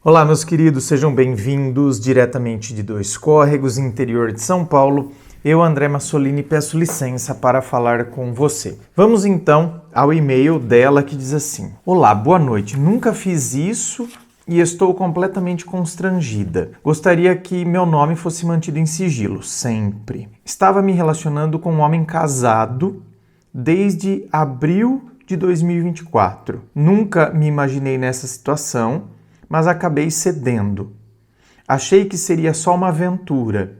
Olá, meus queridos, sejam bem-vindos diretamente de Dois Córregos, interior de São Paulo. Eu, André Massolini, peço licença para falar com você. Vamos então ao e-mail dela que diz assim: Olá, boa noite. Nunca fiz isso e estou completamente constrangida. Gostaria que meu nome fosse mantido em sigilo, sempre. Estava me relacionando com um homem casado desde abril de 2024. Nunca me imaginei nessa situação, mas acabei cedendo. Achei que seria só uma aventura,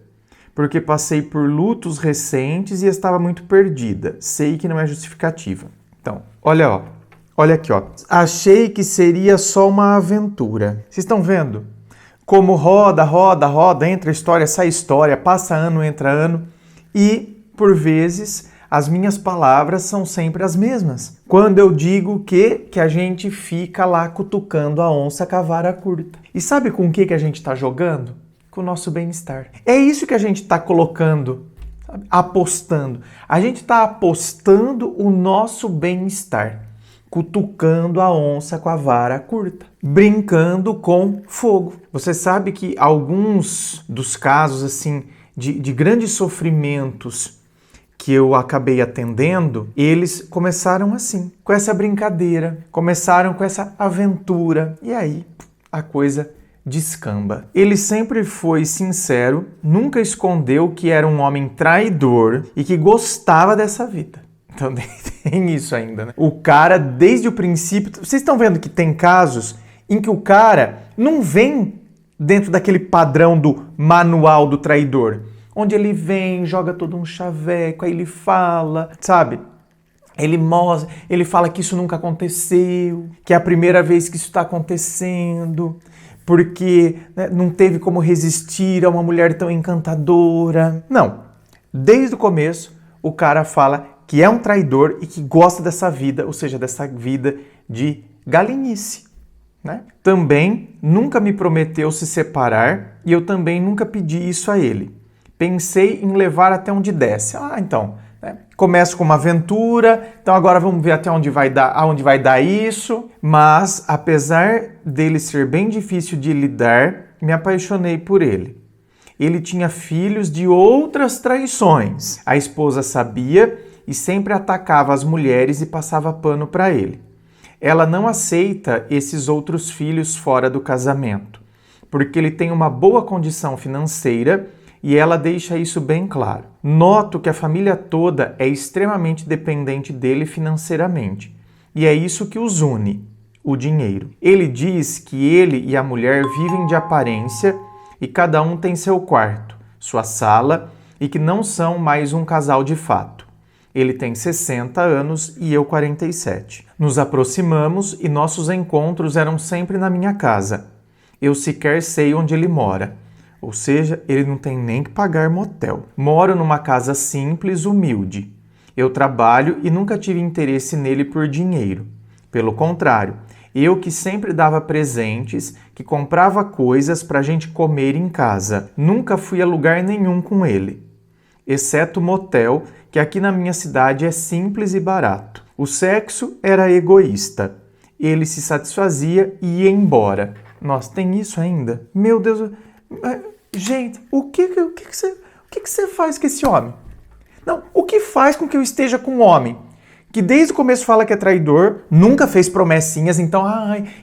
porque passei por lutos recentes e estava muito perdida. Sei que não é justificativa. Então, olha aqui, ó. Achei que seria só uma aventura. Vocês estão vendo? Como roda, entra história, sai história, passa ano, entra ano, e, por vezes, as minhas palavras são sempre as mesmas. Quando eu digo que a gente fica lá cutucando a onça com a vara curta. E sabe com o que a gente está jogando? Com o nosso bem-estar. É isso que a gente está colocando, sabe? Apostando. A gente está apostando o nosso bem-estar. Cutucando a onça com a vara curta. Brincando com fogo. Você sabe que alguns dos casos assim de grandes sofrimentos que eu acabei atendendo, eles começaram assim, com essa brincadeira, começaram com essa aventura, e aí a coisa descamba. Ele sempre foi sincero, nunca escondeu que era um homem traidor e que gostava dessa vida. Então tem isso ainda, né? O cara, desde o princípio... Vocês estão vendo que tem casos em que o cara não vem dentro daquele padrão do manual do traidor, onde ele vem, joga todo um chaveco, aí ele fala, sabe? Ele mostra, ele fala que isso nunca aconteceu, que é a primeira vez que isso está acontecendo, porque não teve como resistir a uma mulher tão encantadora. Não. Desde o começo, o cara fala que é um traidor e que gosta dessa vida, ou seja, dessa vida de galinice. Né? Também nunca me prometeu se separar e eu também nunca pedi isso a ele. Pensei em levar até onde desce. Então, né? Começo com uma aventura, então agora vamos ver até onde vai dar isso. Mas, apesar dele ser bem difícil de lidar, me apaixonei por ele. Ele tinha filhos de outras traições. A esposa sabia e sempre atacava as mulheres e passava pano para ele. Ela não aceita esses outros filhos fora do casamento, porque ele tem uma boa condição financeira e ela deixa isso bem claro. Noto que a família toda é extremamente dependente dele financeiramente. E é isso que os une, o dinheiro. Ele diz que ele e a mulher vivem de aparência e cada um tem seu quarto, sua sala e que não são mais um casal de fato. Ele tem 60 anos e eu 47. Nos aproximamos e nossos encontros eram sempre na minha casa. Eu sequer sei onde ele mora. Ou seja, ele não tem nem que pagar motel. Moro numa casa simples, humilde. Eu trabalho e nunca tive interesse nele por dinheiro. Pelo contrário, eu que sempre dava presentes, que comprava coisas pra gente comer em casa. Nunca fui a lugar nenhum com ele. Exceto motel, que aqui na minha cidade é simples e barato. O sexo era egoísta. Ele se satisfazia e ia embora. Nossa, tem isso ainda? Meu Deus... Gente, o que você faz com esse homem? Não, o que faz com que eu esteja com um homem que desde o começo fala que é traidor, nunca fez promessinhas, então,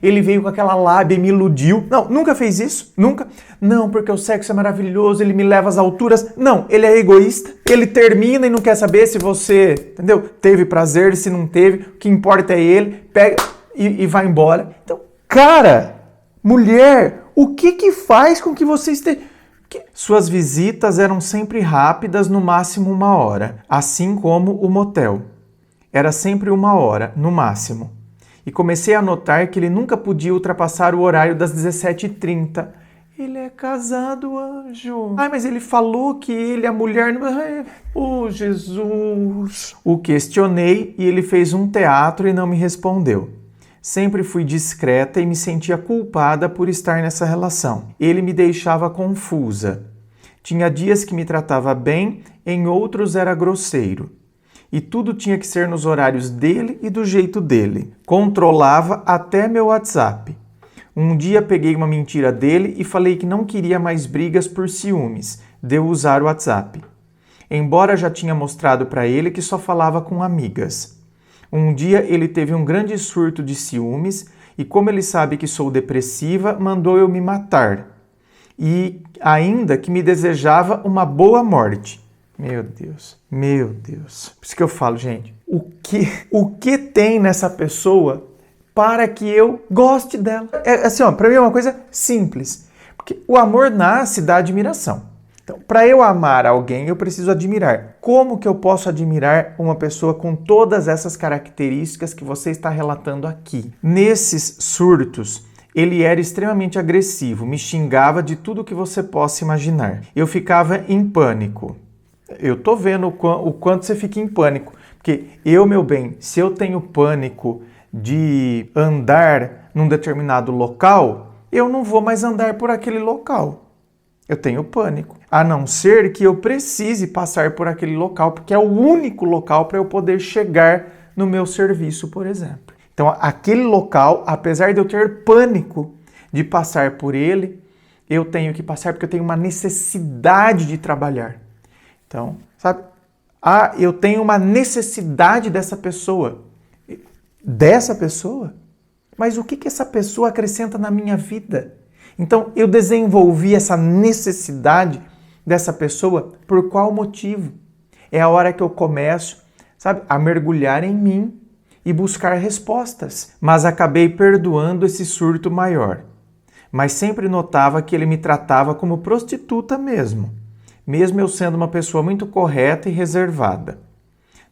ele veio com aquela lábia e me iludiu. Não, nunca fez isso, nunca. Não, porque o sexo é maravilhoso, ele me leva às alturas. Não, ele é egoísta, ele termina e não quer saber se você, entendeu? Teve prazer, se não teve, o que importa é ele, pega e vai embora. Então, cara, mulher, o que faz com que você esteja... Suas visitas eram sempre rápidas, no máximo 1 hora, assim como o motel. Era sempre 1 hora, no máximo. E comecei a notar que ele nunca podia ultrapassar o horário das 17h30. Ele é casado, anjo. Mas ele falou que ele, a mulher... Oh, Jesus! O questionei e ele fez um teatro e não me respondeu. Sempre fui discreta e me sentia culpada por estar nessa relação. Ele me deixava confusa. Tinha dias que me tratava bem, em outros era grosseiro. E tudo tinha que ser nos horários dele e do jeito dele. Controlava até meu WhatsApp. Um dia peguei uma mentira dele e falei que não queria mais brigas por ciúmes, de eu usar o WhatsApp. Embora já tinha mostrado para ele que só falava com amigas. Um dia ele teve um grande surto de ciúmes e, como ele sabe que sou depressiva, mandou eu me matar. E ainda que me desejava uma boa morte. Meu Deus, meu Deus. Por isso que eu falo, gente, o que tem nessa pessoa para que eu goste dela? É assim, ó, para mim é uma coisa simples. Porque o amor nasce da admiração. Então, para eu amar alguém, eu preciso admirar. Como que eu posso admirar uma pessoa com todas essas características que você está relatando aqui? Nesses surtos, ele era extremamente agressivo, me xingava de tudo que você possa imaginar. Eu ficava em pânico. Eu tô vendo o quanto você fica em pânico. Porque meu bem, se eu tenho pânico de andar num determinado local, eu não vou mais andar por aquele local. Eu tenho pânico. A não ser que eu precise passar por aquele local, porque é o único local para eu poder chegar no meu serviço, por exemplo. Então, aquele local, apesar de eu ter pânico de passar por ele, eu tenho que passar porque eu tenho uma necessidade de trabalhar. Então, sabe? Eu tenho uma necessidade dessa pessoa. Dessa pessoa? Mas o que essa pessoa acrescenta na minha vida? Então, eu desenvolvi essa necessidade dessa pessoa por qual motivo? É a hora que eu começo, sabe, a mergulhar em mim e buscar respostas. Mas acabei perdoando esse surto maior. Mas sempre notava que ele me tratava como prostituta mesmo eu sendo uma pessoa muito correta e reservada.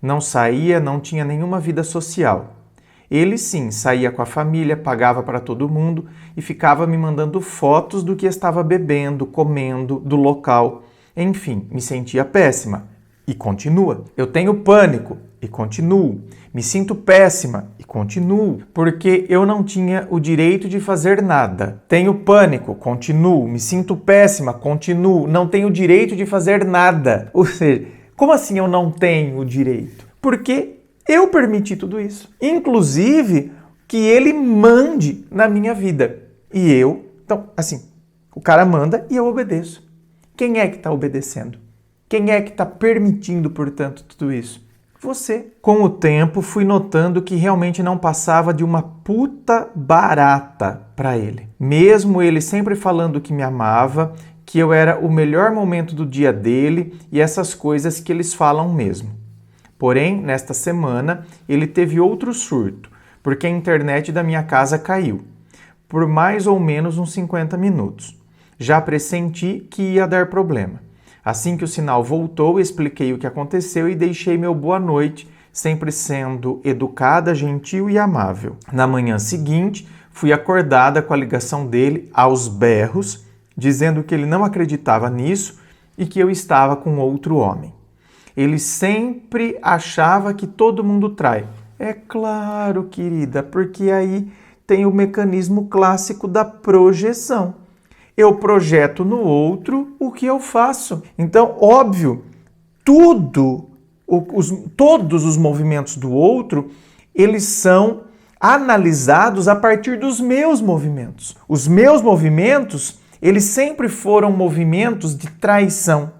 Não saía, não tinha nenhuma vida social. Ele sim, saía com a família, pagava para todo mundo e ficava me mandando fotos do que estava bebendo, comendo, do local. Enfim, me sentia péssima. E continua. Eu tenho pânico. E continuo. Me sinto péssima. E continuo. Porque eu não tinha o direito de fazer nada. Tenho pânico. Continuo. Me sinto péssima. Continuo. Não tenho o direito de fazer nada. Ou seja, como assim eu não tenho o direito? Porque eu permiti tudo isso. Inclusive, que ele mande na minha vida. E eu, então, assim, o cara manda e eu obedeço. Quem é que está obedecendo? Quem é que está permitindo, portanto, tudo isso? Você. Com o tempo, fui notando que realmente não passava de uma puta barata para ele. Mesmo ele sempre falando que me amava, que eu era o melhor momento do dia dele e essas coisas que eles falam mesmo. Porém, nesta semana, ele teve outro surto, porque a internet da minha casa caiu, por mais ou menos uns 50 minutos. Já pressenti que ia dar problema. Assim que o sinal voltou, expliquei o que aconteceu e deixei meu boa noite, sempre sendo educada, gentil e amável. Na manhã seguinte, fui acordada com a ligação dele aos berros, dizendo que ele não acreditava nisso e que eu estava com outro homem. Ele sempre achava que todo mundo trai. É claro, querida, porque aí tem o mecanismo clássico da projeção. Eu projeto no outro o que eu faço. Então, óbvio, todos os movimentos do outro, eles são analisados a partir dos meus movimentos. Os meus movimentos, eles sempre foram movimentos de traição.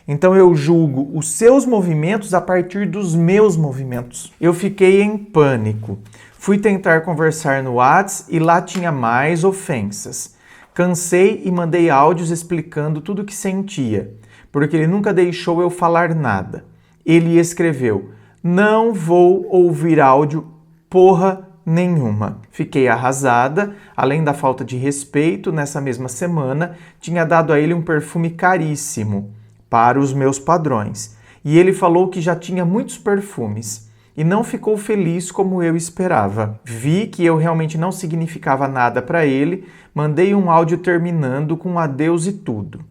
Então eu julgo os seus movimentos a partir dos meus movimentos. Eu fiquei em pânico. Fui tentar conversar no WhatsApp e lá tinha mais ofensas. Cansei e mandei áudios explicando tudo o que sentia, porque ele nunca deixou eu falar nada. Ele escreveu: "Não vou ouvir áudio porra nenhuma." Fiquei arrasada, além da falta de respeito, nessa mesma semana, tinha dado a ele um perfume caríssimo, para os meus padrões. E ele falou que já tinha muitos perfumes e não ficou feliz como eu esperava. Vi que eu realmente não significava nada para ele, mandei um áudio terminando com adeus e tudo.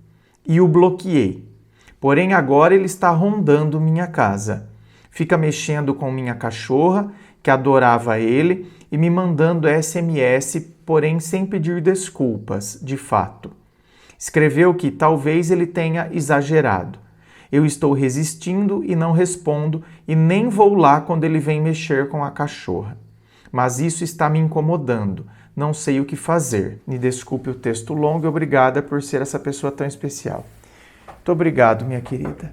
E o bloqueei. Porém, agora ele está rondando minha casa. Fica mexendo com minha cachorra, que adorava ele, e me mandando SMS, porém sem pedir desculpas, de fato. Escreveu que talvez ele tenha exagerado. Eu estou resistindo e não respondo e nem vou lá quando ele vem mexer com a cachorra. Mas isso está me incomodando. não sei o que fazer. Me desculpe o texto longo e obrigada por ser essa pessoa tão especial. Muito obrigado, minha querida.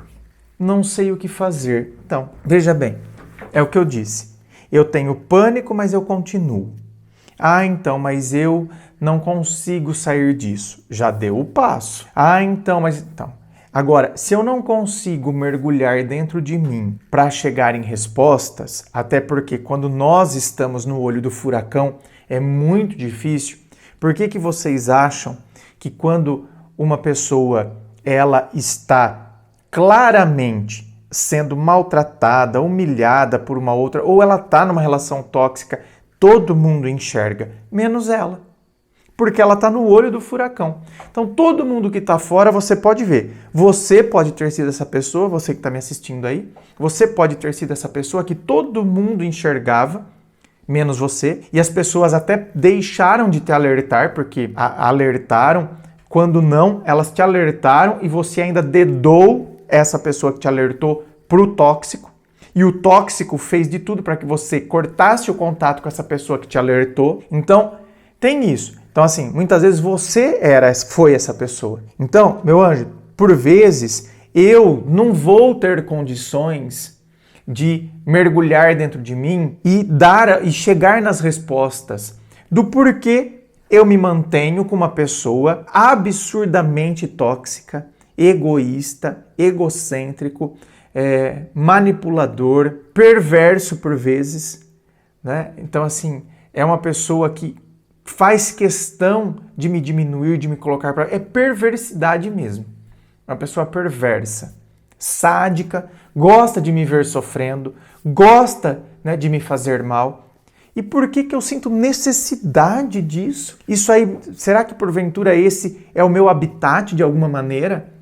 Não sei o que fazer. Então, veja bem, é o que eu disse. Eu tenho pânico, mas eu continuo. Ah, então, mas eu não consigo sair disso. Já deu o passo. Ah, então, mas... Então, agora, se eu não consigo mergulhar dentro de mim para chegar em respostas, até porque quando nós estamos no olho do furacão é muito difícil, por que vocês acham que quando uma pessoa ela está claramente sendo maltratada, humilhada por uma outra, ou ela está numa relação tóxica, todo mundo enxerga, menos ela? Porque ela está no olho do furacão. Então, todo mundo que está fora, você pode ver. Você pode ter sido essa pessoa, você que está me assistindo aí, você pode ter sido essa pessoa que todo mundo enxergava, menos você, e as pessoas até deixaram de te alertar, porque alertaram, quando não, elas te alertaram e você ainda dedou essa pessoa que te alertou para o tóxico, e o tóxico fez de tudo para que você cortasse o contato com essa pessoa que te alertou. Então, tem isso. Então, assim, muitas vezes você foi essa pessoa. Então, meu anjo, por vezes eu não vou ter condições de mergulhar dentro de mim e chegar nas respostas do porquê eu me mantenho com uma pessoa absurdamente tóxica, egoísta, egocêntrico, manipulador, perverso por vezes, né? Então, assim, é uma pessoa que faz questão de me diminuir, de me colocar para... É perversidade mesmo. É uma pessoa perversa, sádica, gosta de me ver sofrendo, gosta, né, de me fazer mal. E por que eu sinto necessidade disso? Isso aí, será que porventura esse é o meu habitat de alguma maneira?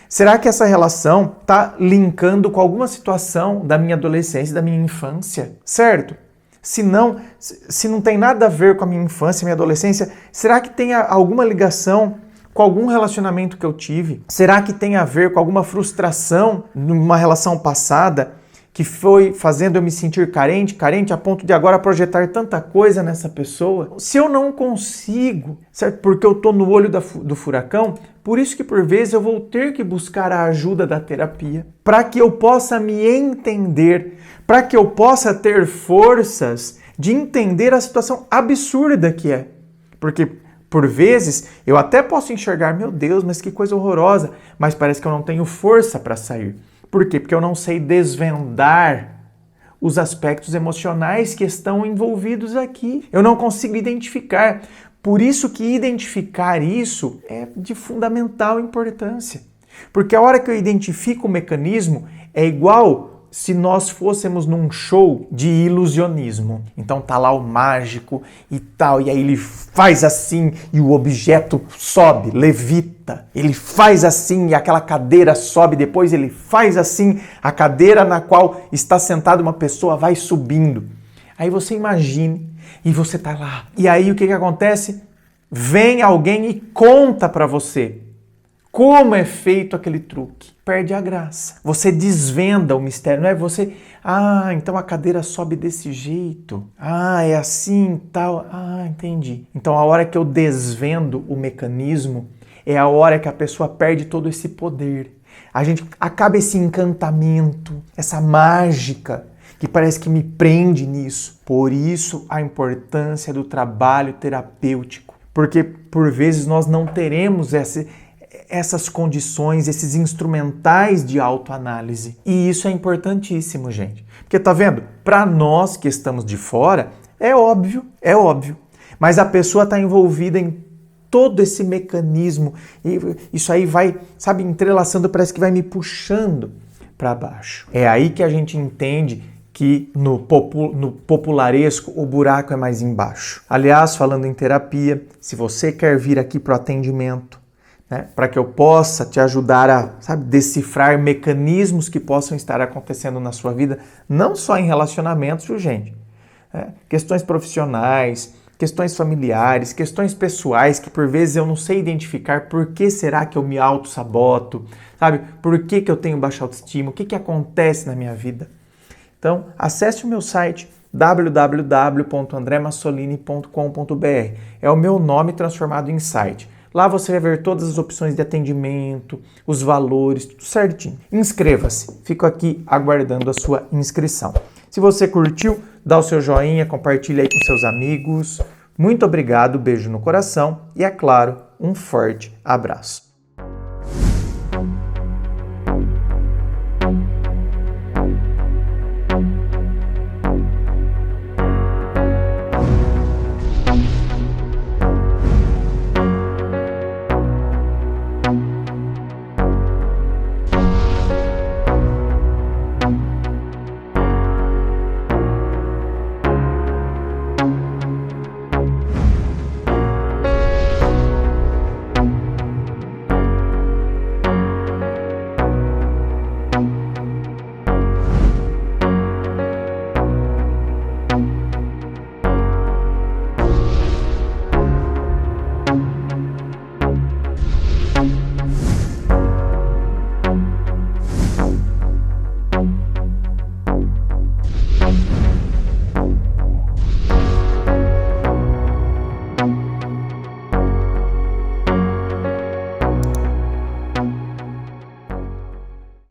Será que essa relação está linkando com alguma situação da minha adolescência, da minha infância? Certo? Se não tem nada a ver com a minha infância, minha adolescência, será que tem alguma ligação com algum relacionamento que eu tive? Será que tem a ver com alguma frustração numa relação passada que foi fazendo eu me sentir carente a ponto de agora projetar tanta coisa nessa pessoa? Se eu não consigo, certo? Porque eu estou no olho do furacão, por isso que por vezes eu vou ter que buscar a ajuda da terapia, para que eu possa me entender, para que eu possa ter forças de entender a situação absurda que é. Porque por vezes eu até posso enxergar, meu Deus, mas que coisa horrorosa, mas parece que eu não tenho força para sair. Por quê? Porque eu não sei desvendar os aspectos emocionais que estão envolvidos aqui. Eu não consigo identificar. Por isso que identificar isso é de fundamental importância. Porque a hora que eu identifico o mecanismo, é igual se nós fôssemos num show de ilusionismo. Então tá lá o mágico e tal, e aí ele faz assim e o objeto sobe, levita. Ele faz assim e aquela cadeira sobe, depois ele faz assim, a cadeira na qual está sentada uma pessoa vai subindo. Aí você imagine, e você tá lá. E aí o que acontece? Vem alguém e conta para você como é feito aquele truque. Perde a graça. Você desvenda o mistério, não é? Você, então a cadeira sobe desse jeito. É assim, tal. Entendi. Então a hora que eu desvendo o mecanismo é a hora que a pessoa perde todo esse poder. A gente acaba esse encantamento, essa mágica que parece que me prende nisso. Por isso a importância do trabalho terapêutico. Porque por vezes nós não teremos essas condições, esses instrumentais de autoanálise. E isso é importantíssimo, gente. Porque tá vendo? Para nós que estamos de fora, é óbvio. Mas a pessoa está envolvida em todo esse mecanismo. E isso aí vai, sabe, entrelaçando, parece que vai me puxando para baixo. É aí que a gente entende que no popularesco o buraco é mais embaixo. Aliás, falando em terapia, se você quer vir aqui para o atendimento, para que eu possa te ajudar a, decifrar mecanismos que possam estar acontecendo na sua vida, não só em relacionamentos, viu, gente? Questões profissionais, questões familiares, questões pessoais que por vezes eu não sei identificar por que será que eu me auto-saboto, sabe? Por que eu tenho baixa autoestima, o que acontece na minha vida? Então, acesse o meu site www.andremassolini.com.br. É o meu nome transformado em site. Lá você vai ver todas as opções de atendimento, os valores, tudo certinho. Inscreva-se. Fico aqui aguardando a sua inscrição. Se você curtiu, dá o seu joinha, compartilha aí com seus amigos. Muito obrigado, beijo no coração e, é claro, um forte abraço.